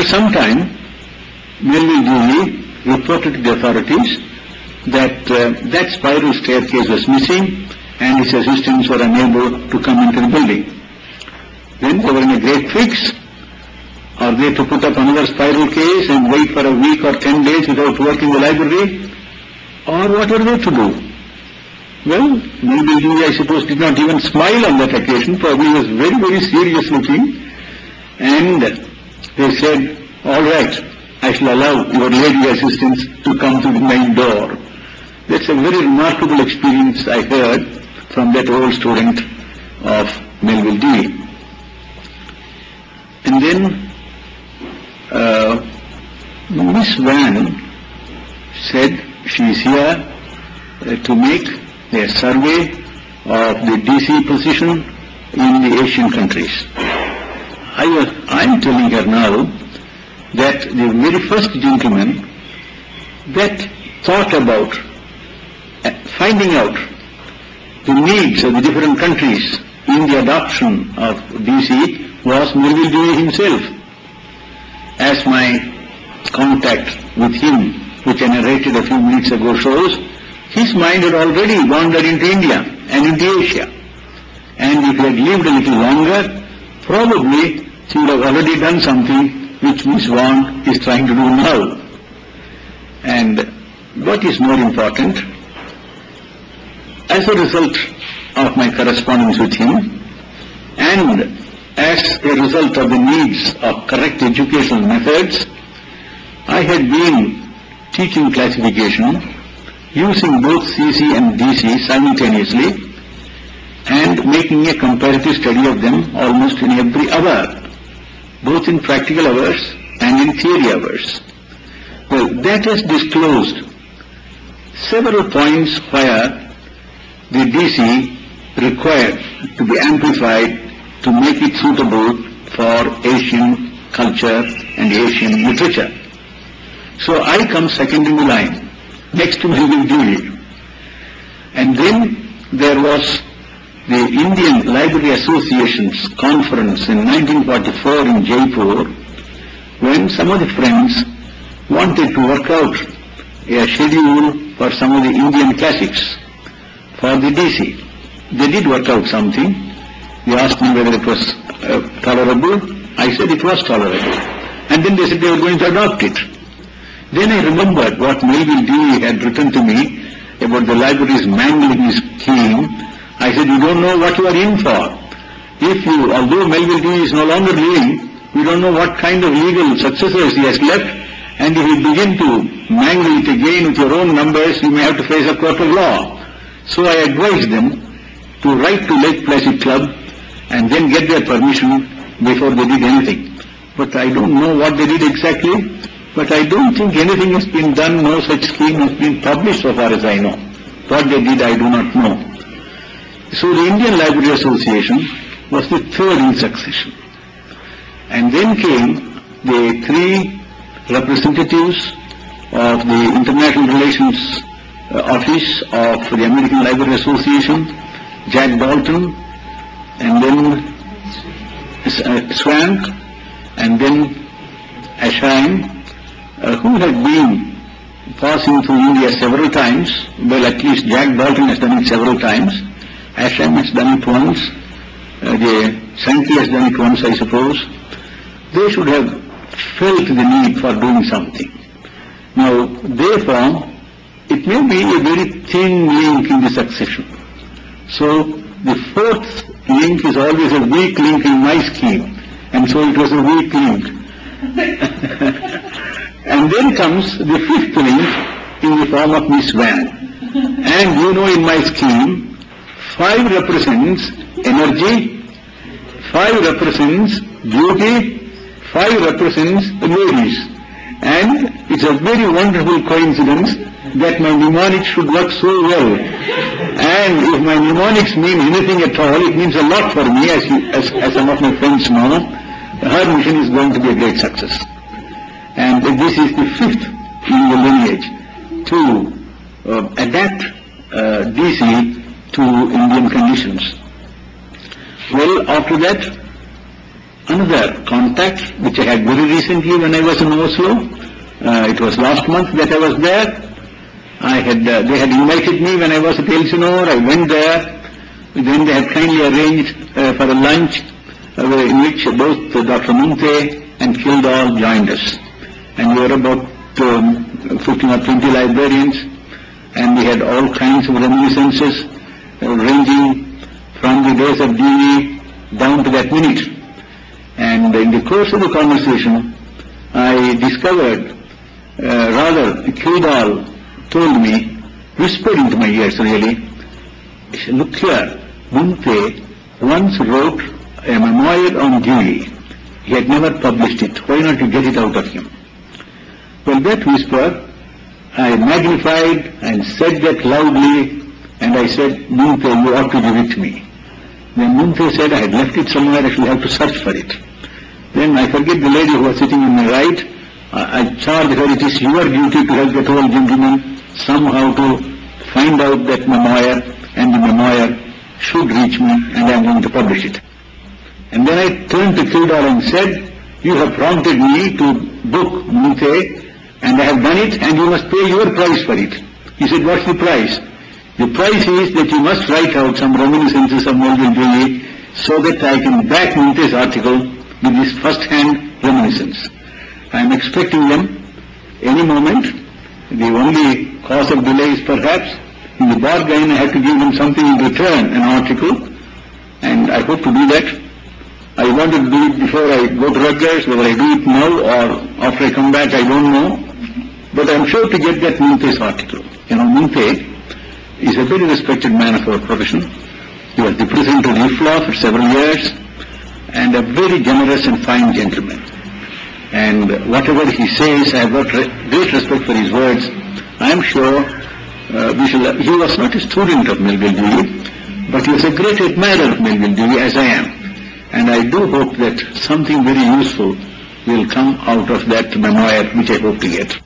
After some time, Melvil Dewey reported to the authorities that that spiral staircase was missing and his assistants were unable to come into the building. Then they were in a great fix. Are they to put up another spiral case and wait for a week or 10 days without work in the library? Or what were they to do? Well, Melvil Dewey, I suppose, did not even smile on that occasion. Probably was very, very serious looking. And they said, all right, I shall allow your lady assistants to come to the main door. That's a very remarkable experience I heard from that old student of Melvil Dewey. And then Miss Van said she is here to make a survey of the DC position in the Asian countries. I am telling her now that the very first gentleman that thought about finding out the needs of the different countries in the adoption of DC was Melvil Dewey himself. As my contact with him, which I narrated a few minutes ago, shows, his mind had already wandered into India and into Asia. And if he had lived a little longer, probably he would have already done something which Miss Vaughan is trying to do now. And what is more important, as a result of my correspondence with him, and as a result of the needs of correct educational methods, I had been teaching classification using both CC and DC simultaneously and making a comparative study of them almost in every hour, both in practical hours and in theory hours. Well, that has disclosed several points where the DC required to be amplified to make it suitable for Asian culture and Asian literature. So I come second in the line, next to Melvil Dewey. And then there was the Indian Library Association's conference in 1944 in Jaipur, when some of the friends wanted to work out a schedule for some of the Indian classics for the DC. They did work out something. They asked me whether it was tolerable. I said it was tolerable. And then they said they were going to adopt it. Then I remembered what Melvil Dewey had written to me about the library's mangling scheme. I said, you don't know what you are in for. If you, although Melvil Dewey is no longer living, we don't know what kind of legal successors he has left, and if you begin to mangle it again with your own numbers, you may have to face a court of law. So I advised them to write to Lake Placid Club and then get their permission before they did anything. But I don't know what they did exactly, but I don't think anything has been done, no such scheme has been published so far as I know. What they did, I do not know. So the Indian Library Association was the third in succession. And then came the three representatives of the International Relations Office of the American Library Association, Jack Dalton, and then Swank, and then Ashheim, who had been passing through India several times. Well, at least Jack Dalton has done it several times. Ashheim has done it once. Sankey has done it once, I suppose. They should have felt the need for doing something. Now, therefore, it may be a very thin link in the succession. So, the fourth link is always a weak link in my scheme, and so it was a weak link. And then comes the fifth link in the form of Miss Van. And you know, in my scheme, 5 represents energy, 5 represents beauty, 5 represents the ladies. And it's a very wonderful coincidence that my mnemonics should work so well. And if my mnemonics mean anything at all, it means a lot for me, as some of my friends know. Her mission is going to be a great success. And this is the fifth in the lineage, to adapt DC to Indian conditions. Well, after that, another contact which I had very recently when I was in Oslo. It was last month that I was there. They had invited me when I was at Elsinore. I went there. Then they had kindly arranged for a lunch in which both Dr. Munthe and Kildall joined us. And we were about 15 or 20 librarians, and we had all kinds of reminiscences ranging from the days of Dewey down to that minute. And in the course of the conversation, I discovered, Kildall told me, whispered into my ears really, look here, Munthe once wrote a memoir on Dewey. He had never published it. Why not you get it out of him? Well, that whisper, I magnified and said that loudly, and I said, Munthe, you ought to give it to me. Then Munthe said, I had left it somewhere, I should have to search for it. Then I forget the lady who was sitting on my right. I charged her, it is your duty to help that old gentleman somehow to find out that memoir, and the memoir should reach me, and I am going to publish it. And then I turned to Kildall and said, you have prompted me to book Munthe, and I have done it, and you must pay your price for it. He said, what's the price? The price is that you must write out some reminiscences of Melvil Dewey so that I can back Munthe's article with this first-hand reminiscence. I am expecting them any moment. The only cause of delay is perhaps in the bargain I have to give them something in return, an article, and I hope to do that. I wanted to do it before I go to Rutgers. Whether I do it now or after I come back, I don't know. But I am sure to get that Munthe's article. Munthe is a very respected man of our profession. He was the president of IFLA for several years, and a very generous and fine gentleman. And whatever he says, I have got great respect for his words. I am sure he was not a student of Melvil Dewey, but he was a great admirer of Melvil Dewey, as I am. And I do hope that something very useful will come out of that memoir, which I hope to get.